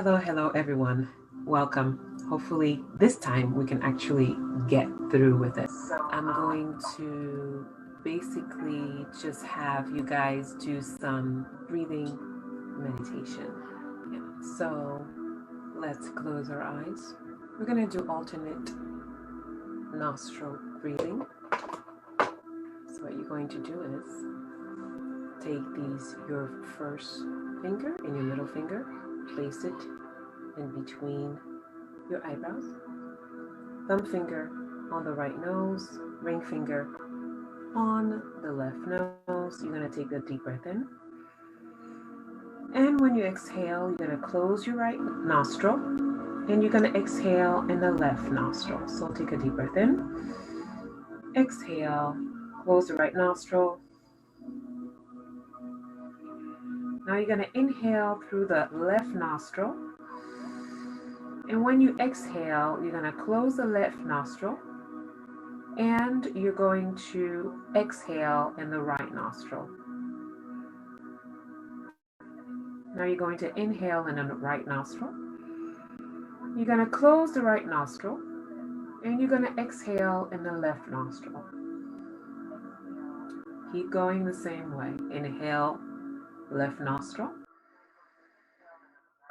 Hello, everyone. Welcome. Hopefully, this time we can actually get through with it. I'm going to basically just have you guys do some breathing meditation. Yeah. So, let's close our eyes. We're going to do alternate nostril breathing. So, what you're going to do is take your first finger and your middle finger, place it in between your eyebrows, thumb finger on the right nose, ring finger on the left nose. You're going to take a deep breath in. And when you exhale, you're going to close your right nostril and you're going to exhale in the left nostril. So take a deep breath in, exhale, close the right nostril. Now you're going to inhale through the left nostril. And when you exhale, you're going to close the left nostril and you're going to exhale in the right nostril. Now you're going to inhale in the right nostril. You're going to close the right nostril and you're going to exhale in the left nostril. Keep going the same way. Inhale, left nostril.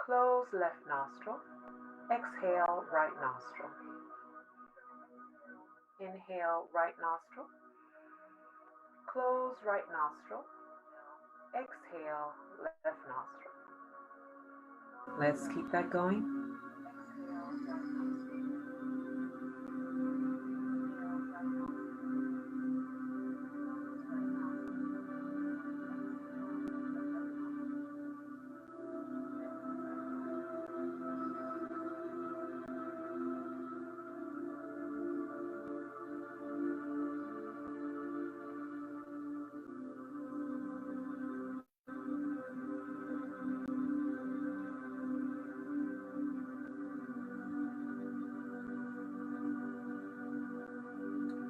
Close left nostril. Exhale, right nostril. Inhale, right nostril. Close right nostril. Exhale, left nostril. Let's keep that going.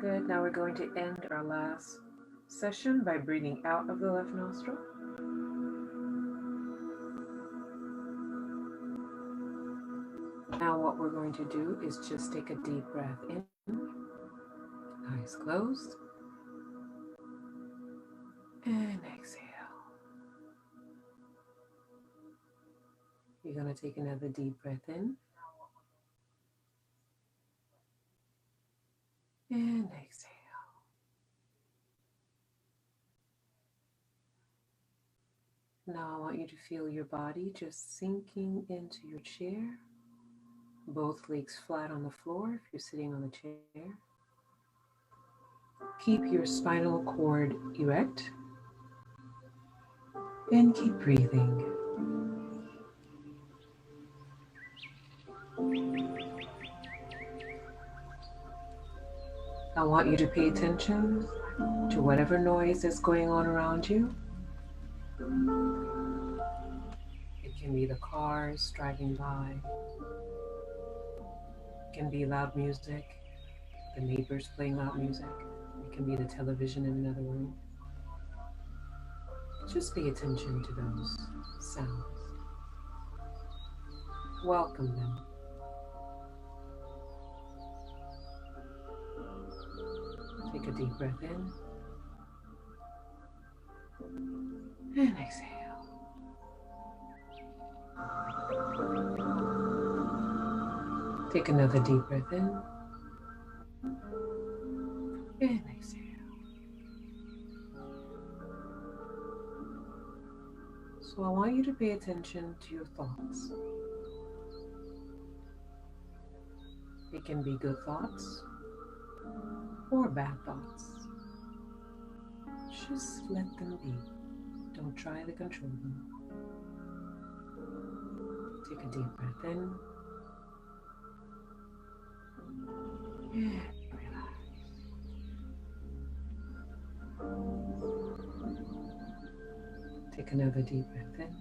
Good. Now we're going to end our last session by breathing out of the left nostril. Now what we're going to do is just take a deep breath in, eyes closed, and exhale. You're going to take another deep breath in, and exhale. Now I want you to feel your body just sinking into your chair. Both legs flat on the floor if you're sitting on the chair. Keep your spinal cord erect and keep breathing. I want you to pay attention to whatever noise is going on around you. It can be the cars driving by. It can be loud music, the neighbors playing loud music. It can be the television in another room. Just pay attention to those sounds. Welcome them. Take a deep breath in and exhale. Take another deep breath in and exhale. So I want you to pay attention to your thoughts. It can be good thoughts or bad thoughts. Just let them be. Don't try to control them. Take a deep breath in and relax. Take another deep breath in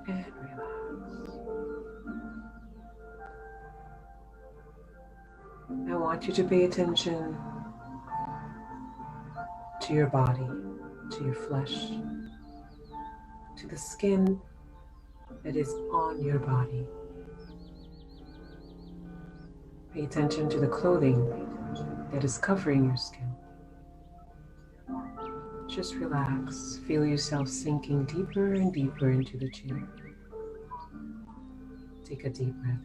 and relax. I want you to pay attention to your body, to your flesh. to the skin that is on your body. Pay attention to the clothing that is covering your skin. Just relax. Feel yourself sinking deeper and deeper into the chair. Take a deep breath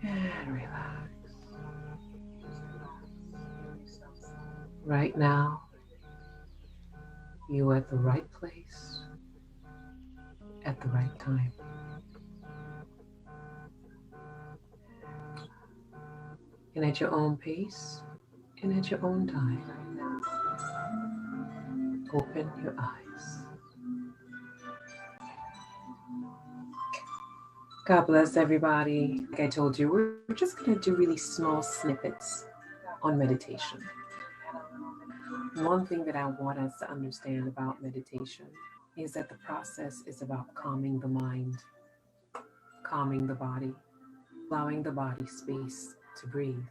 in. And relax. Right now, you're at the right place at the right time. And at your own pace and at your own time. Open your eyes. God bless everybody. Like I told you, we're just going to do really small snippets on meditation. One thing that I want us to understand about meditation is that the process is about calming the mind, calming the body, allowing the body space to breathe.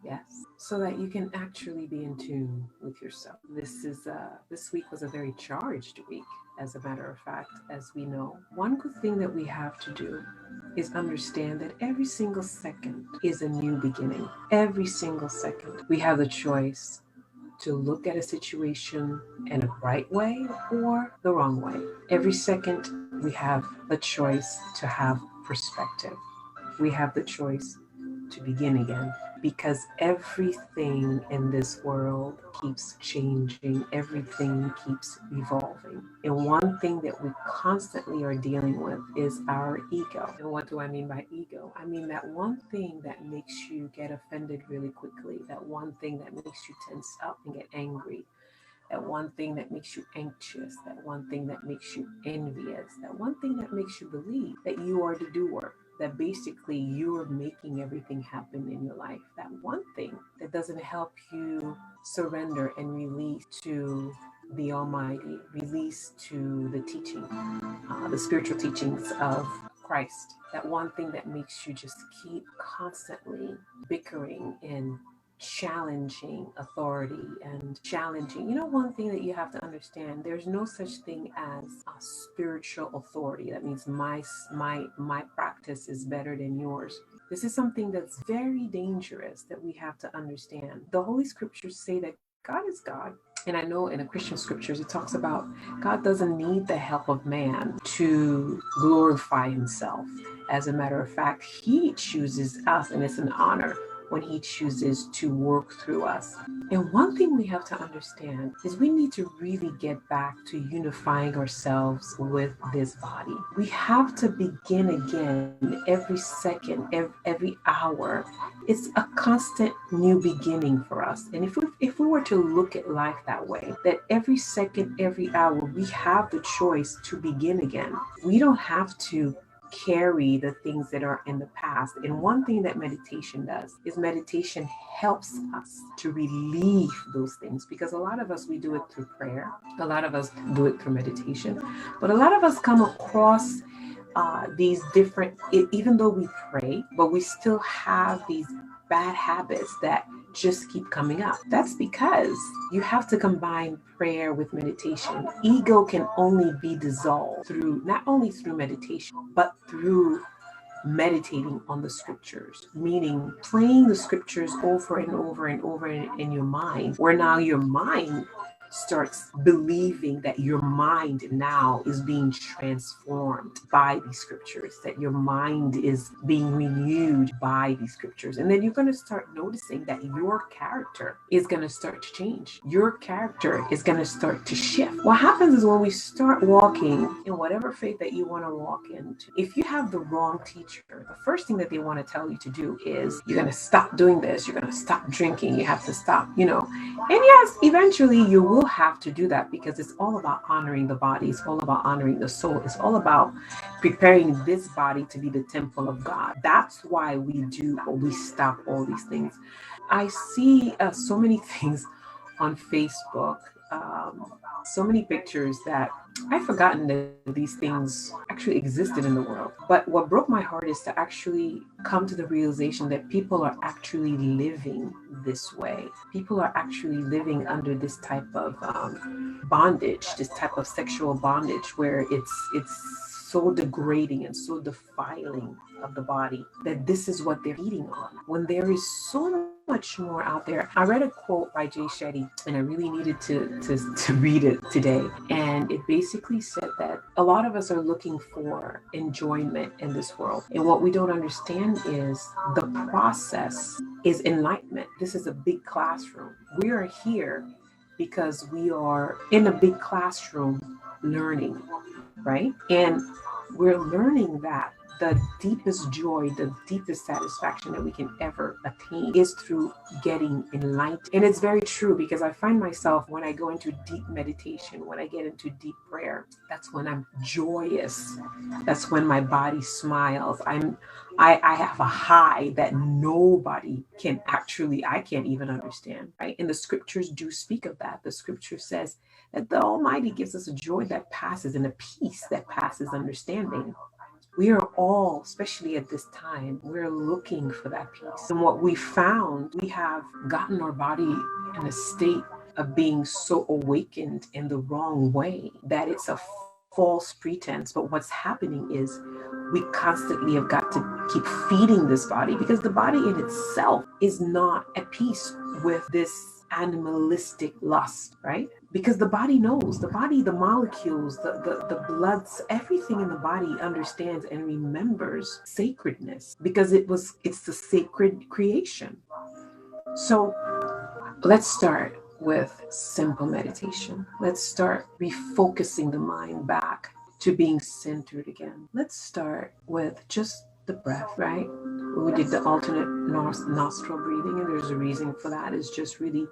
Yes, so that you can actually be in tune with yourself. This week was a very charged week, as a matter of fact, as we know. One good thing that we have to do is understand that every single second is a new beginning. Every single second. We have the choice to look at a situation in a right way or the wrong way. Every second we have a choice to have perspective. We have the choice to begin again, because everything in this world keeps changing, everything keeps evolving. And one thing that we constantly are dealing with is our ego. And what do I mean by ego? I mean that one thing that makes you get offended really quickly, that one thing that makes you tense up and get angry, that one thing that makes you anxious, that one thing that makes you envious, that one thing that makes you believe that you are the doer, that basically you're making everything happen in your life. That one thing that doesn't help you surrender and release to the Almighty, release to the teaching, the spiritual teachings of Christ. That one thing that makes you just keep constantly bickering and challenging authority and challenging. One thing that you have to understand, there's no such thing as a spiritual authority. That means my practice is better than yours. This is something that's very dangerous that we have to understand. The Holy Scriptures say that God is God. And I know in the Christian scriptures, it talks about God doesn't need the help of man to glorify himself. As a matter of fact, he chooses us, and it's an honor when he chooses to work through us. And one thing we have to understand is we need to really get back to unifying ourselves with this body. We have to begin again every second, every hour. It's a constant new beginning for us. And if we were to look at life that way, that every second, every hour, we have the choice to begin again. We don't have to carry the things that are in the past. And one thing that meditation does is meditation helps us to relieve those things, because a lot of us, we do it through prayer. A lot of us do it through meditation, but a lot of us come across these different, even though we pray, but we still have these bad habits that just keep coming up. That's because you have to combine prayer with meditation. Ego can only be dissolved not only through meditation, but through meditating on the scriptures, meaning playing the scriptures over and over and over in your mind, where now your mind starts believing that your mind now is being transformed by these scriptures, that your mind is being renewed by these scriptures. And then you're going to start noticing that your character is going to start to change. Your character is going to start to shift. What happens is when we start walking in whatever faith that you want to walk into, if you have the wrong teacher, the first thing that they want to tell you to do is you're going to stop doing this, you're going to stop drinking, you have to stop, And yes, eventually you will have to do that, because it's all about honoring the body. It's all about honoring the soul. It's all about preparing this body to be the temple of God. That's why we stop all these things. I see so many things on Facebook so many pictures that I've forgotten that these things actually existed in the world. But what broke my heart is to actually come to the realization that people are actually living this way. People are actually living under this type of bondage, this type of sexual bondage, where it's so degrading and so defiling of the body that this is what they're feeding on. When there is so much more out there. I read a quote by Jay Shetty, and I really needed to read it today. And it basically said that a lot of us are looking for enjoyment in this world. And what we don't understand is the process is enlightenment. This is a big classroom. We are here because we are in a big classroom learning, right? And we're learning that the deepest joy, the deepest satisfaction that we can ever attain is through getting enlightened. And it's very true because I find myself when I go into deep meditation, when I get into deep prayer, that's when I'm joyous. That's when my body smiles. I have a high that nobody can actually, I can't even understand, right? And the scriptures do speak of that. The scripture says that the Almighty gives us a joy that passes and a peace that passes understanding. We are all, especially at this time, we're looking for that peace. And what we found, we have gotten our body in a state of being so awakened in the wrong way that it's a false pretense. But what's happening is we constantly have got to keep feeding this body because the body in itself is not at peace with this animalistic lust, right? Because the body knows, the body, the molecules, the bloods, everything in the body understands and remembers sacredness because it's the sacred creation. So let's start with simple meditation. Let's start refocusing the mind back to being centered again. Let's start with just the breath, right? We did the alternate nostril breathing, and there's a reason for that. It's just really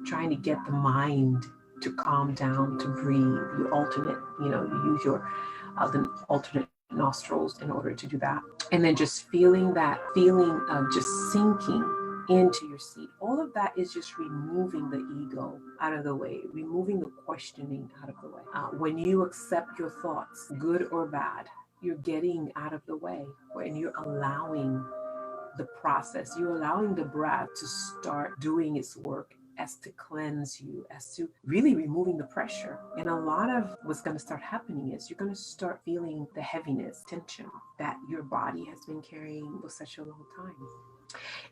trying to get the mind to calm down, to breathe. You alternate, you use your the alternate nostrils in order to do that. And then just feeling that feeling of just sinking into your seat. All of that is just removing the ego out of the way, removing the questioning out of the way. When you accept your thoughts, good or bad, you're getting out of the way and you're allowing the process, you're allowing the breath to start doing its work as to cleanse you, as to really removing the pressure. And a lot of what's going to start happening is you're going to start feeling the heaviness, tension that your body has been carrying for such a long time.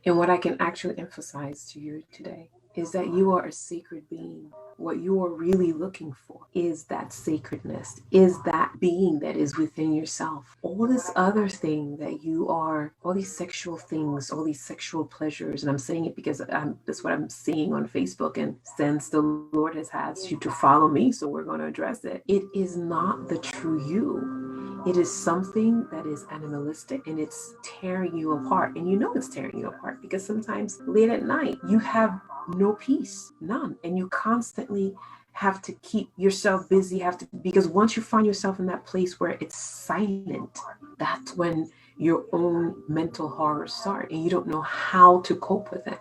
And what I can actually emphasize to you today is that you are a sacred being. What you are really looking for is that sacredness, is that being that is within yourself. All this other thing that you are, all these sexual things, all these sexual pleasures, and I'm saying it because that's what I'm seeing on Facebook. And since the Lord has asked you to follow me, so we're going to address it, it is not the true you. It is something that is animalistic and it's tearing you apart. And you know it's tearing you apart because sometimes late at night you have no peace, none. And you constantly have to keep yourself busy, because once you find yourself in that place where it's silent, that's when your own mental horrors start and you don't know how to cope with it.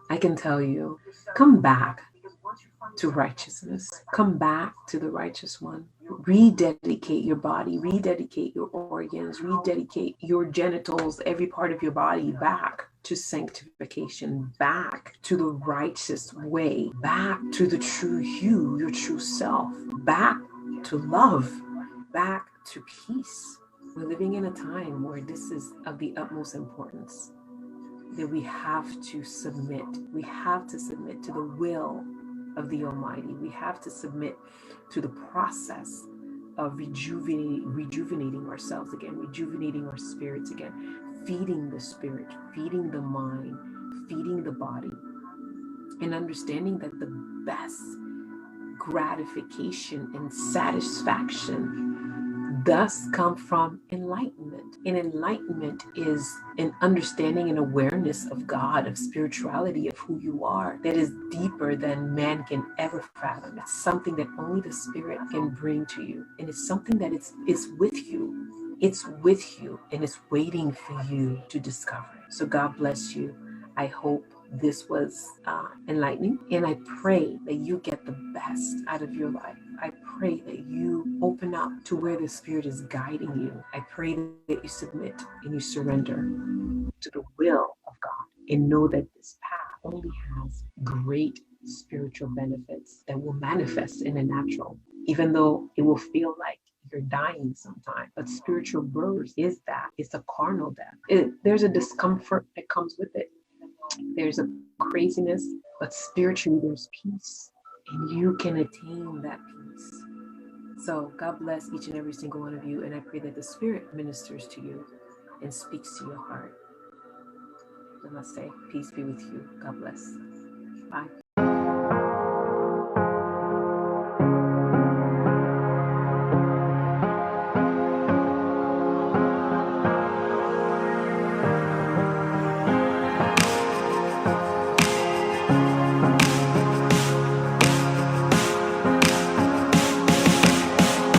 I can tell you, come back to righteousness. Come back to the righteous one. Rededicate your body, rededicate your organs, rededicate your genitals, every part of your body back to sanctification, back to the righteous way, back to the true you, your true self, back to love, back to peace. We're living in a time where this is of the utmost importance, that we have to submit. We have to submit to the will of the Almighty. We have to submit to the process of rejuvenating ourselves again, rejuvenating our spirits again, feeding the spirit, feeding the mind, feeding the body, and understanding that the best gratification and satisfaction does come from enlightenment. And enlightenment is an understanding and awareness of God, of spirituality, of who you are, that is deeper than man can ever fathom. It's something that only the Spirit can bring to you. And it's something that it's with you. It's with you and it's waiting for you to discover. So God bless you. I hope this was enlightening. And I pray that you get the best out of your life. I pray that you open up to where the Spirit is guiding you. I pray that you submit and you surrender to the will of God and know that this path only has great spiritual benefits that will manifest in the natural, even though it will feel like you're dying sometimes. But spiritual birth is that. It's a carnal death. There's a discomfort that comes with it. There's a craziness, but spiritually there's peace. And you can attain that peace. So God bless each and every single one of you. And I pray that the Spirit ministers to you and speaks to your heart. Namaste. Peace be with you. God bless. Bye.